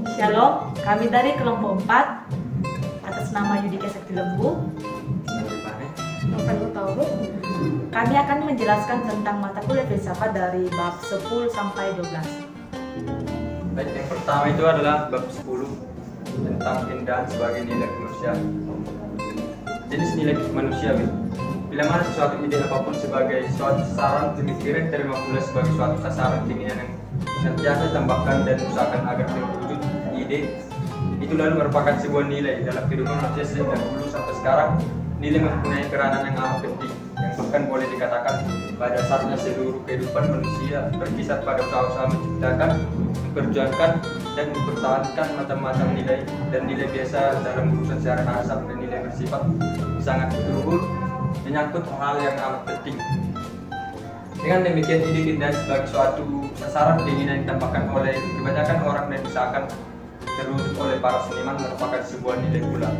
Shalom, kami dari kelompok 4 atas nama Yudika Sakti Lembu. Kami akan menjelaskan tentang mata kuliah filsafat dari bab 10 sampai 12. Baik, yang pertama itu adalah bab 10 tentang keindahan sebagai nilai kemanusiaan. Jenis nilai manusiawi. Bila mana sesuatu ide apapun sebagai suatu sasaran pemikiran, terima pula sebagai suatu sasaran keinginan yang senantiasa ditambahkan dan usahakan agar terwujud ide itu lalu merupakan sebuah nilai dalam kehidupan manusia sejak dahulu sampai sekarang. Nilai mempunyai peranan yang amat penting, yang bahkan boleh dikatakan pada dasarnya seluruh kehidupan manusia berkisar pada usaha-usaha menciptakan, memperjuangkan, dan mempertahankan macam-macam nilai dan nilai biasa dalam urusan secara kasar dan nilai bersifat sangat berluhur menyangkut hal yang amat penting. Dengan demikian ide keindahan sebagai suatu sasaran keinginan yang ditambahkan oleh kebanyakan orang dan usahakan terwujud oleh para seniman merupakan sebuah nilai pula.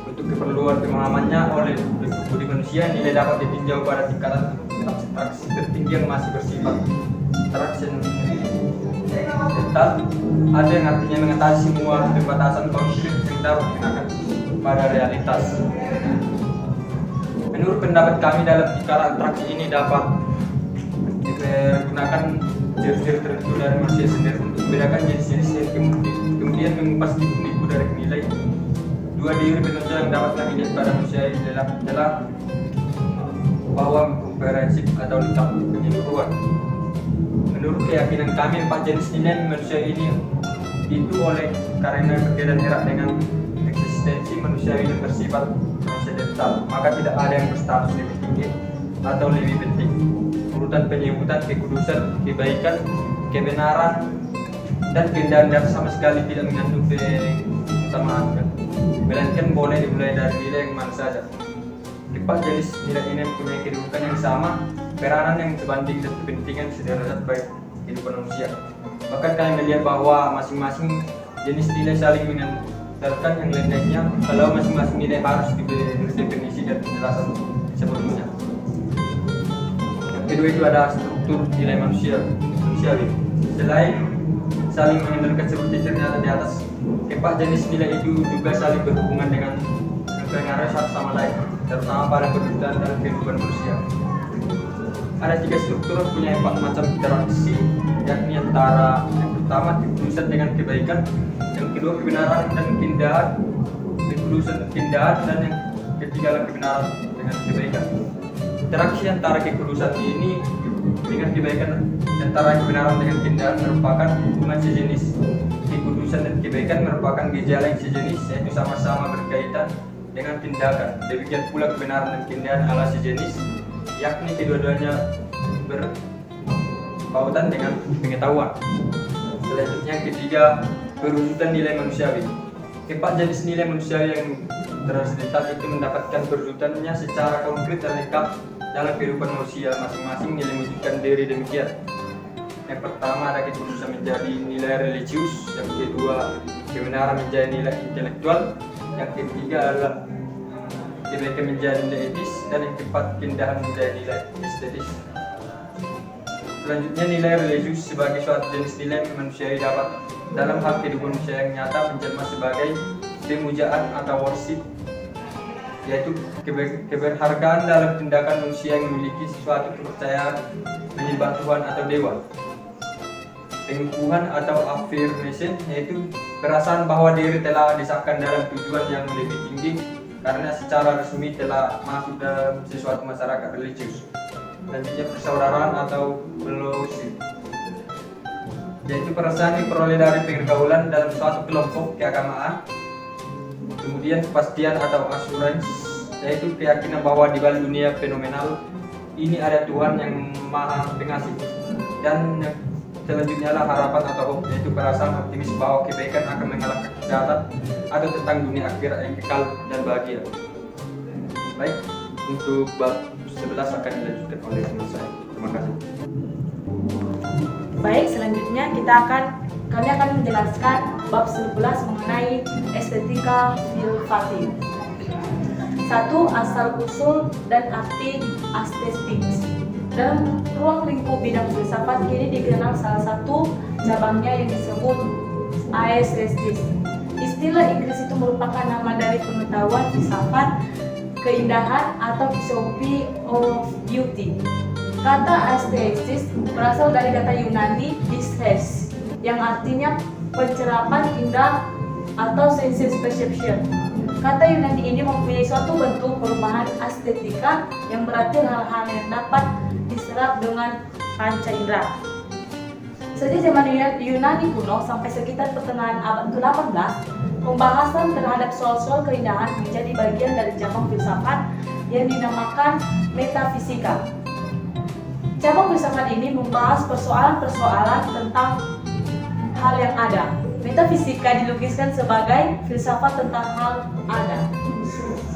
Untuk keperluan pemahamannya oleh budi manusia, nilai dapat ditinjau pada tingkatan abstraksi tertinggi yang masih bersifat transendental, ada yang artinya mengatasi semua pembatasan konkret yang dapat dikenakan pada realitas. Menurut pendapat kami, dalam tingkatan abstraksi ini dapat digunakan ciri-ciri tertentu dari manusia sendiri untuk membedakan jenis-jenis yang kemudian mengupas liku-liku dari nilai. Dua diri penunjang yang dapat kami lihat pada manusia ini adalah bahwa komprehensif atau lengkap penyeluruhan. Menurut keyakinan kami, 4 jenis nilai manusia ini itu oleh karena berbeda erat dengan eksistensi manusia yang bersifat transendental, maka tidak ada yang berstatus lebih tinggi atau lebih penting. Urutan penyebutan kekudusan, kebaikan, kebenaran, dan keindahan dasar sama sekali tidak mengandung keutamaan, melainkan boleh dimulai dari nilai yang mana saja. Keempat jenis nilai ini mempunyai kedudukan yang sama, peranan yang sebanding dan kepentingan sederhana baik kehidupan manusia. Bahkan kami melihat bahwa masing-masing jenis nilai saling mengandalkan yang lainnya, kalau masing-masing nilai harus diberi definisi dan penjelasan sebelumnya. Yang kedua itu ada struktur nilai manusiawi. Selain saling mengandalkan seperti ternyata di atas, keempat jenis nilai itu juga saling berhubungan dengan mempengaruhi satu sama lain, terutama pada kedudukan dalam kehidupan manusia. Ada 3 struktur punya 4 macam interaksi, yakni antara yang pertama kekudusan dengan kebaikan, yang kedua kebenaran dan keindahan, kekudusan dan keindahan, dan yang ketiga kebenaran dengan kebaikan. Interaksi antara kekudusan ini dengan kebaikan, antara kebenaran dengan keindahan merupakan hubungan sejenis. Kekudusan dan kebaikan merupakan gejala yang sejenis, yaitu sama-sama berkaitan dengan tindakan. Demikian pula kebenaran dan keindahan adalah sejenis, yakni kedua-duanya berkaitan dengan pengetahuan. Selanjutnya ketiga, perwujudan nilai manusiawi. Keempat jenis nilai manusiawi yang transendental itu mendapatkan perwujudannya secara konkret dan lengkap dalam kehidupan manusia masing-masing. Nilai mewujudkan diri demikian. Yang pertama ada kekudusan menjadi nilai religius, yang kedua kebenaran menjadi nilai intelektual, yang ketiga adalah kebaikan menjadi nilai etis, dan yang keempat keindahan menjadi nilai estetis. Selanjutnya nilai religius sebagai suatu jenis nilai manusiawi dapat dalam hal kehidupan manusia yang nyata menjelma sebagai pemujaan atau worship, yaitu keberhargaan dalam tindakan manusia yang memiliki sesuatu kepercayaan menyembah Tuhan atau dewa. Pengukuhan atau affirmation, yaitu perasaan bahwa diri telah disahkan dalam tujuan yang lebih tinggi karena secara resmi telah masuk dalam sesuatu masyarakat religius. Selanjutnya persaudaraan atau fellowship, yaitu perasaan yang diperoleh dari pergaulan dalam suatu kelompok keagamaan. Kemudian kepastian atau assurance, yaitu keyakinan bahwa di balik dunia fenomenal ini ada Tuhan yang Maha Pengasih. Dan selanjutnya adalah harapan atau hope, yaitu perasaan optimis bahwa kebaikan akan mengalahkan kejahatan atau tentang dunia akhirat yang kekal dan bahagia. Baik, untuk bab 11 akan dilanjutkan oleh teman saya. Terima kasih. Baik, selanjutnya kami akan menjelaskan bab 11 mengenai estetika filsafat. 1. Asal usul dan arti estetik. Dalam ruang lingkup bidang filsafat kini dikenal salah satu cabangnya yang disebut aesthetic. Istilah Inggris itu merupakan nama dari pengetahuan filsafat keindahan atau philosophy of beauty. Kata aesthesis berasal dari kata Yunani aesthesis yang artinya pencerapan indah atau senses perception. Kata Yunani ini mempunyai suatu bentuk perubahan estetika yang berarti hal-hal yang dapat diserap dengan panca indera. Sejak zaman Yunani kuno sampai sekitar pertengahan abad ke-18, pembahasan terhadap soal-soal keindahan menjadi bagian dari cabang filsafat yang dinamakan metafisika. Cabang filsafat ini membahas persoalan-persoalan tentang hal yang ada. Metafisika dilukiskan sebagai filsafat tentang hal ada.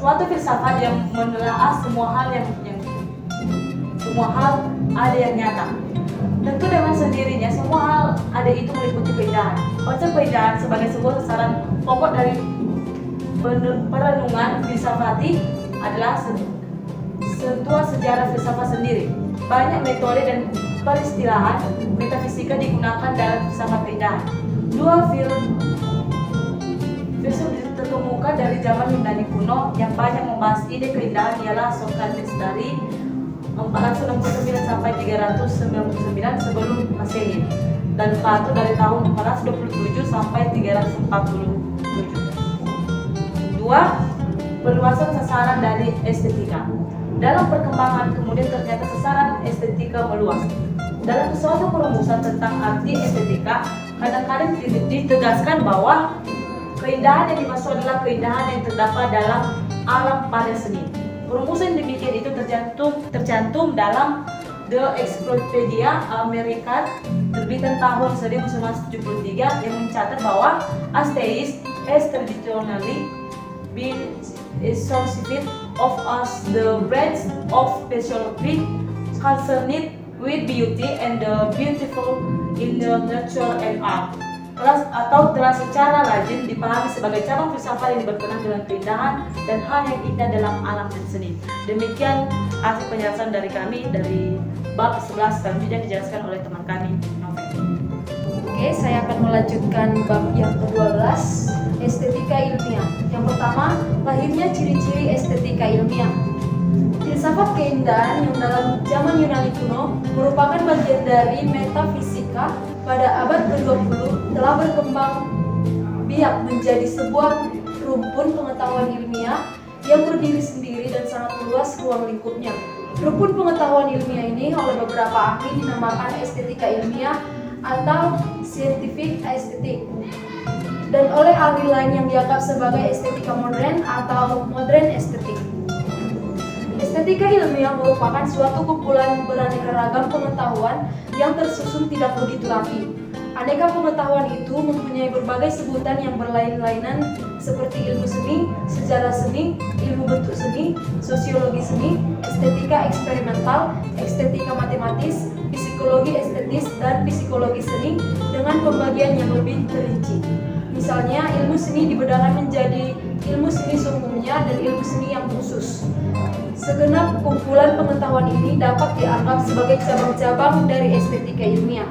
Suatu filsafat yang menelaah semua hal ada yang nyata. Tentu dengan sendirinya semua hal ada itu meliputi keindahan. Konsep keindahan sebagai sebuah sasaran pokok dari perenungan filsafati adalah sebuah sejarah filsafat sendiri. Banyak metode dan peristilahan metafisika digunakan dalam filsafat keindahan. Dua filsuf terkemuka dari zaman Yunani kuno yang banyak membahas ide keindahan ialah Socrates dari 469 sampai 399 sebelum Masehi dan Plato dari tahun 427 sampai 347. Dua, perluasan sasaran dari estetika. Dalam perkembangan kemudian ternyata sasaran estetika meluas. Dalam suatu perumusan tentang arti estetika, kadang-kadang ditegaskan bahwa keindahan yang dimaksud adalah keindahan yang terdapat dalam alam pada seni. Perumusan demikian itu tercantum dalam The Encyclopedia American terbitan tahun 1973 yang mencatat bahwa aesthetics has traditionally been associated of us the branch of philosophy concerned with beauty and the beautiful in the nature and art. Telah secara lazim dipahami sebagai cabang filsafat yang berkenaan dengan keindahan dan hal yang indah dalam alam dan seni. Demikian hasil penjelasan dari kami dari bab 11 selanjutnya dijelaskan oleh teman kami, Novel. Oke, saya akan melanjutkan bab yang ke-12, estetika ilmiah. Yang pertama, lahirnya ciri-ciri estetika ilmiah. Filsafat keindahan yang dalam zaman Yunani kuno merupakan bagian dari metafisika pada abad ke-20 telah berkembang biak menjadi sebuah rumpun pengetahuan ilmiah yang berdiri sendiri dan sangat luas ruang lingkupnya. Rumpun pengetahuan ilmiah ini oleh beberapa ahli dinamakan estetika ilmiah atau scientific aesthetic, dan oleh ahli lain yang dianggap sebagai estetika modern atau modern aesthetic. Estetika ilmiah merupakan suatu kumpulan beraneka ragam pengetahuan yang tersusun tidak begitu rapi. Aneka pengetahuan itu mempunyai berbagai sebutan yang berlain-lainan seperti ilmu seni, sejarah seni, ilmu bentuk seni, sosiologi seni, estetika eksperimental, estetika matematis, psikologi estetis, dan psikologi seni dengan pembagian yang lebih terinci. Misalnya, ilmu seni dibedakan menjadi ilmu seni seumumnya dan ilmu seni yang khusus. Segenap kumpulan pengetahuan ini dapat dianggap sebagai cabang-cabang dari estetika ilmiah.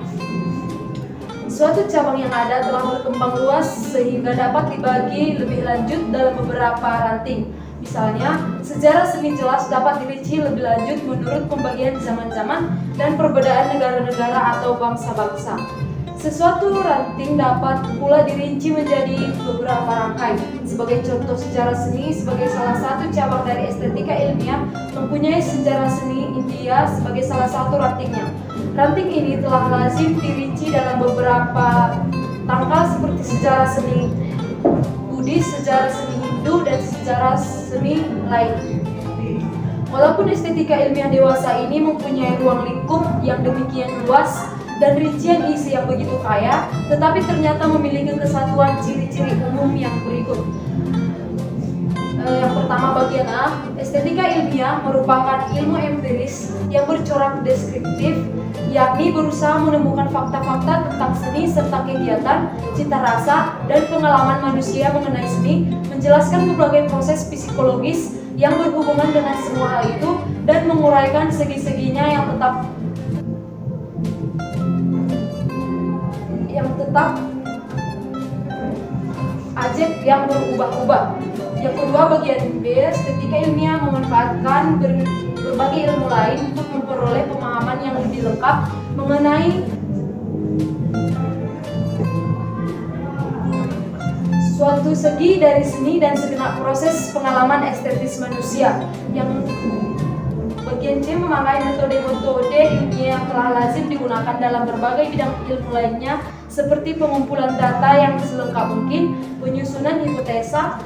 Suatu cabang yang ada telah berkembang luas sehingga dapat dibagi lebih lanjut dalam beberapa ranting. Misalnya, sejarah seni jelas dapat dirinci lebih lanjut menurut pembagian zaman-zaman dan perbedaan negara-negara atau bangsa-bangsa. Sesuatu ranting dapat pula dirinci menjadi beberapa rangkai. Sebagai contoh, sejarah seni sebagai salah satu cabang dari estetika ilmiah mempunyai sejarah seni India sebagai salah satu rantingnya. Ranting ini telah lazim dirinci dalam beberapa tangkal seperti sejarah seni Buddhis, sejarah seni Hindu, dan sejarah seni lain. Walaupun estetika ilmiah dewasa ini mempunyai ruang lingkup yang demikian luas dan rincian isi yang begitu kaya, tetapi ternyata memiliki kesatuan ciri-ciri umum yang berikut. Yang pertama, bagian A, estetika ilmiah merupakan ilmu empiris yang bercorak deskriptif, yakni berusaha menemukan fakta-fakta tentang seni serta kegiatan, cita rasa, dan pengalaman manusia mengenai seni, menjelaskan berbagai proses psikologis yang berhubungan dengan semua hal itu, dan menguraikan segi-seginya yang tetap objek yang berubah-ubah. Yang kedua, bagian B, estetika ilmiah memanfaatkan berbagai ilmu lain untuk memperoleh pemahaman yang lebih lengkap mengenai suatu segi dari seni dan segenap proses pengalaman estetis manusia. Yang bagian C, memakai metode-metode ilmiah yang telah lazim digunakan dalam berbagai bidang ilmu lainnya seperti pengumpulan data yang selengkap mungkin, penyusunan hipotesa,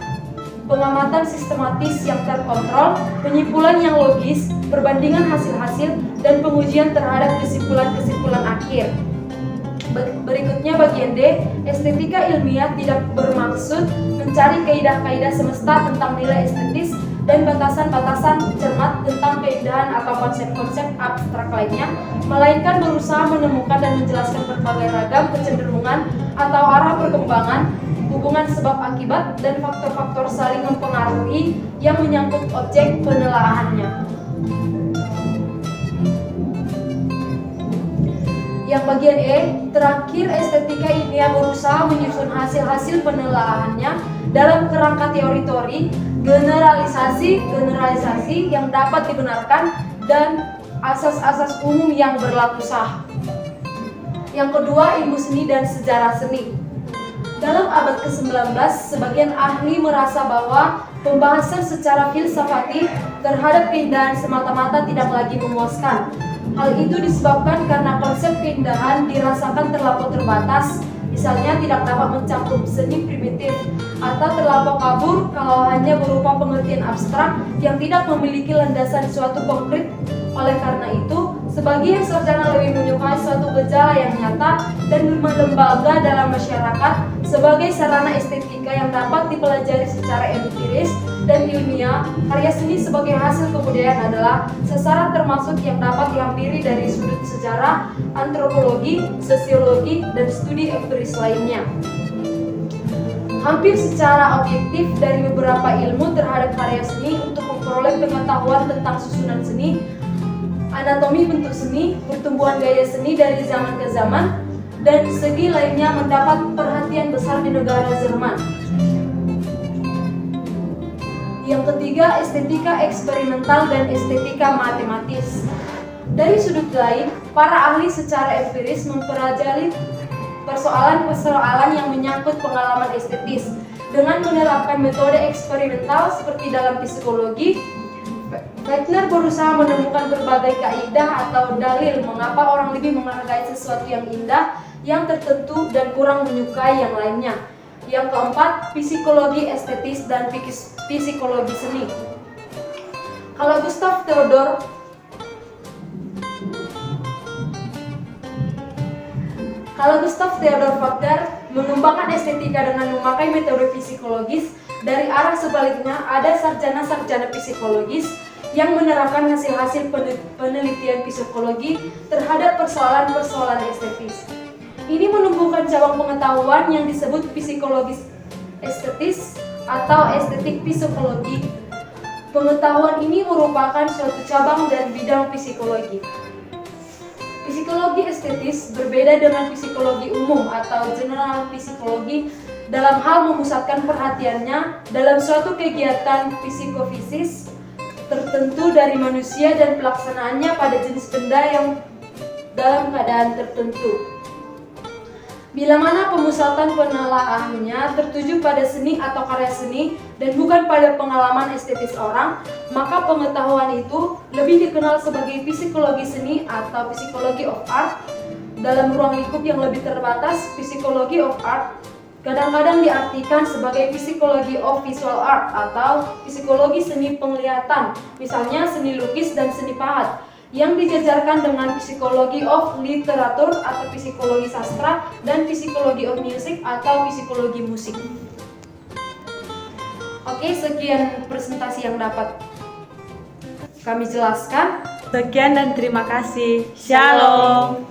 pengamatan sistematis yang terkontrol, penyimpulan yang logis, perbandingan hasil-hasil, dan pengujian terhadap kesimpulan-kesimpulan akhir. Berikutnya bagian D, estetika ilmiah tidak bermaksud mencari kaidah-kaidah semesta tentang nilai estetis dan batasan-batasan cermat tentang keindahan atau konsep-konsep abstrak lainnya, melainkan berusaha menemukan dan menjelaskan berbagai ragam kecenderungan atau arah perkembangan, hubungan sebab akibat, dan faktor-faktor saling mempengaruhi yang menyangkut objek penelaahannya. Yang bagian E, terakhir estetika ilmiah berusaha menyusun hasil-hasil penelaahannya dalam kerangka teori-teori, generalisasi yang dapat dibenarkan, dan asas-asas umum yang berlaku sah. Yang kedua, ilmu seni dan sejarah seni. Dalam abad ke-19, sebagian ahli merasa bahwa pembahasan secara filsafati terhadap keindahan semata-mata tidak lagi memuaskan. Hal itu disebabkan karena konsep keindahan dirasakan terlampau terbatas, misalnya tidak dapat mencakup seni primitif, atau terlampau kabur kalau hanya berupa pengertian abstrak yang tidak memiliki landasan suatu konkret. Oleh karena itu, sebagian sarjana lebih menyukai suatu gejala yang nyata dan lembaga dalam masyarakat sebagai sarana estetika yang dapat dipelajari secara empiris dan ilmiah. Karya seni sebagai hasil kebudayaan adalah sasaran termasuk yang dapat dihampiri dari sudut sejarah, antropologi, sosiologi, dan studi empiris lainnya. Hampir secara objektif dari beberapa ilmu terhadap karya seni untuk memperoleh pengetahuan tentang susunan seni, anatomi bentuk seni, pertumbuhan gaya seni dari zaman ke zaman, dan segi lainnya mendapat perhatian besar di negara Jerman. Yang ketiga, estetika eksperimental dan estetika matematis. Dari sudut lain, para ahli secara empiris mempelajari persoalan-persoalan yang menyangkut pengalaman estetis dengan menerapkan metode eksperimental seperti dalam psikologi. Wagner berusaha menemukan berbagai kaidah atau dalil mengapa orang lebih menghargai sesuatu yang indah, yang tertentu, dan kurang menyukai yang lainnya. Yang keempat, psikologi estetis dan psikologi seni. Kalau Gustav Theodor Wagner mengembangkan estetika dengan memakai metode psikologis, dari arah sebaliknya ada sarjana-sarjana psikologis yang menerapkan hasil-hasil penelitian psikologi terhadap persoalan-persoalan estetis. Ini menumbuhkan cabang pengetahuan yang disebut psikologi estetis atau estetik psikologi. Pengetahuan ini merupakan suatu cabang dari bidang psikologi. Psikologi estetis berbeda dengan psikologi umum atau general psikologi dalam hal memusatkan perhatiannya dalam suatu kegiatan psikofisis tertentu dari manusia dan pelaksanaannya pada jenis benda yang dalam keadaan tertentu. Bila mana pemusatan penelaahannya tertuju pada seni atau karya seni dan bukan pada pengalaman estetis orang, maka pengetahuan itu lebih dikenal sebagai psikologi seni atau psikologi of art. Dalam ruang lingkup yang lebih terbatas, psikologi of art kadang-kadang diartikan sebagai psikologi of visual art atau psikologi seni penglihatan, misalnya seni lukis dan seni pahat, yang dijajarkan dengan psikologi of literatur atau psikologi sastra dan psikologi of music atau psikologi musik. Oke, sekian presentasi yang dapat kami jelaskan. Sekian dan terima kasih. Shalom.